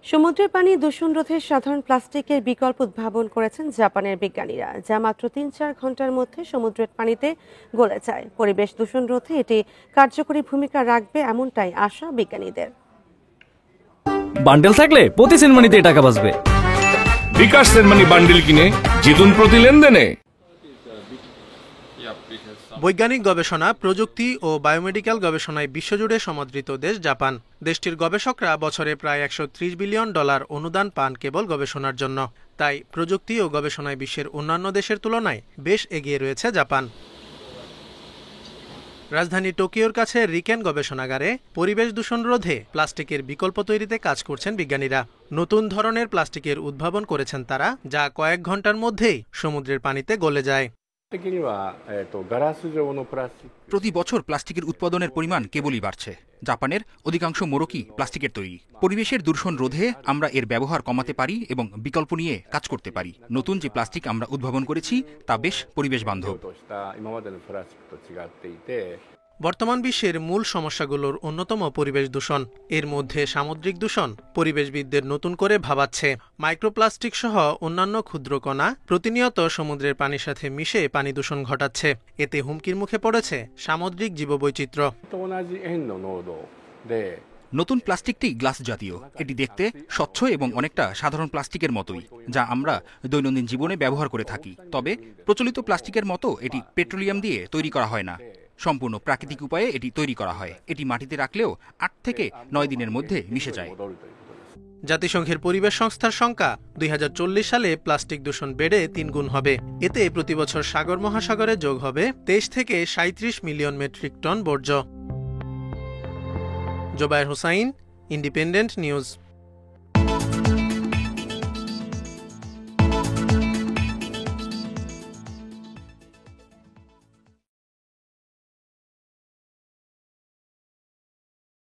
সমুদ্রের পানি দূষণ রোধে সাধারণ প্লাস্টিকের বিকল্প উদ্ভাবন করেছেন জাপানের বিজ্ঞানীরা, যা মাত্র ৩-৪ ঘন্টার মধ্যে সমুদ্রের পানিতে গলে যায়। পরিবেশ দূষণ রোধে এটি কার্যকরী ভূমিকা রাখবে এমনটাই আশা বিজ্ঞানীদের। বান্ডেল থাকলে প্রতি সেনমানিতে টাকা বাঁচবে। বিকাশ সেনমানি বান্ডেল কিনে জিতুন প্রতি লেনদেনে। বৈজ্ঞানিক গবেষণা, প্রযুক্তি ও বায়োমেডিক্যাল গবেষণায় বিশ্বজুড়ে সমাদৃত দেশ জাপান। দেশটির গবেষকরা বছরে প্রায় $130 বিলিয়ন অনুদান পান কেবল গবেষণার জন্য। তাই প্রযুক্তি ও গবেষণায় বিশ্বের অন্যান্য দেশের তুলনায় বেশ এগিয়ে রয়েছে জাপান। রাজধানী টোকিওর কাছে রিকেন গবেষণাগারে পরিবেশ দূষণ রোধে প্লাস্টিকের বিকল্প তৈরিতে কাজ করছেন বিজ্ঞানীরা। নতুন ধরনের প্লাস্টিকের উদ্ভাবন করেছেন তারা, যা কয়েক ঘন্টার মধ্যেই সমুদ্রের পানিতে গলে যায়। প্রতি বছর প্লাস্টিকের উৎপাদনের পরিমাণ কেবলই বাড়ছে। জাপানের অধিকাংশ মোড়কই প্লাস্টিকের তৈরি। পরিবেশের দূষণ রোধে আমরা এর ব্যবহার কমাতে পারি এবং বিকল্প নিয়ে কাজ করতে পারি। নতুন যে প্লাস্টিক আমরা উদ্ভাবন করেছি তা বেশ পরিবেশ বান্ধব। বর্তমান বিশ্বের মূল সমস্যাগুলোর অন্যতম পরিবেশ দূষণ। এর মধ্যে সামুদ্রিক দূষণ পরিবেশবিদদের নতুন করে ভাবাচ্ছে। মাইক্রোপ্লাস্টিক সহ অন্যান্য ক্ষুদ্র কণা প্রতিনিয়ত সমুদ্রের পানির সাথে মিশে পানি দূষণ ঘটাচ্ছে। এতে হুমকির মুখে পড়েছে সামুদ্রিক জীববৈচিত্র্য। নতুন প্লাস্টিকটি গ্লাস জাতীয়। এটি দেখতে স্বচ্ছ এবং অনেকটা সাধারণ প্লাস্টিকের মতোই, যা আমরা দৈনন্দিন জীবনে ব্যবহার করে থাকি। তবে প্রচলিত প্লাস্টিকের মতো এটি পেট্রোলিয়াম দিয়ে তৈরি করা হয় না। সম্পূর্ণ প্রাকৃতিক উপায়ে এটি তৈরি করা হয়। এটি মাটিতে রাখলেও 8 থেকে 9 দিনের মধ্যে মিশে যায়। জাতিসংঘের পরিবেশ সংস্থার সংখ্যা 2040 সালে প্লাস্টিক দূষণ বেড়ে 3 গুণ হবে। এতে প্রতি বছর সাগর মহাসাগরে যোগ হবে 23 থেকে 37 মিলিয়ন মেট্রিক টন বর্জ্য। Zobayer Hossain, independent news.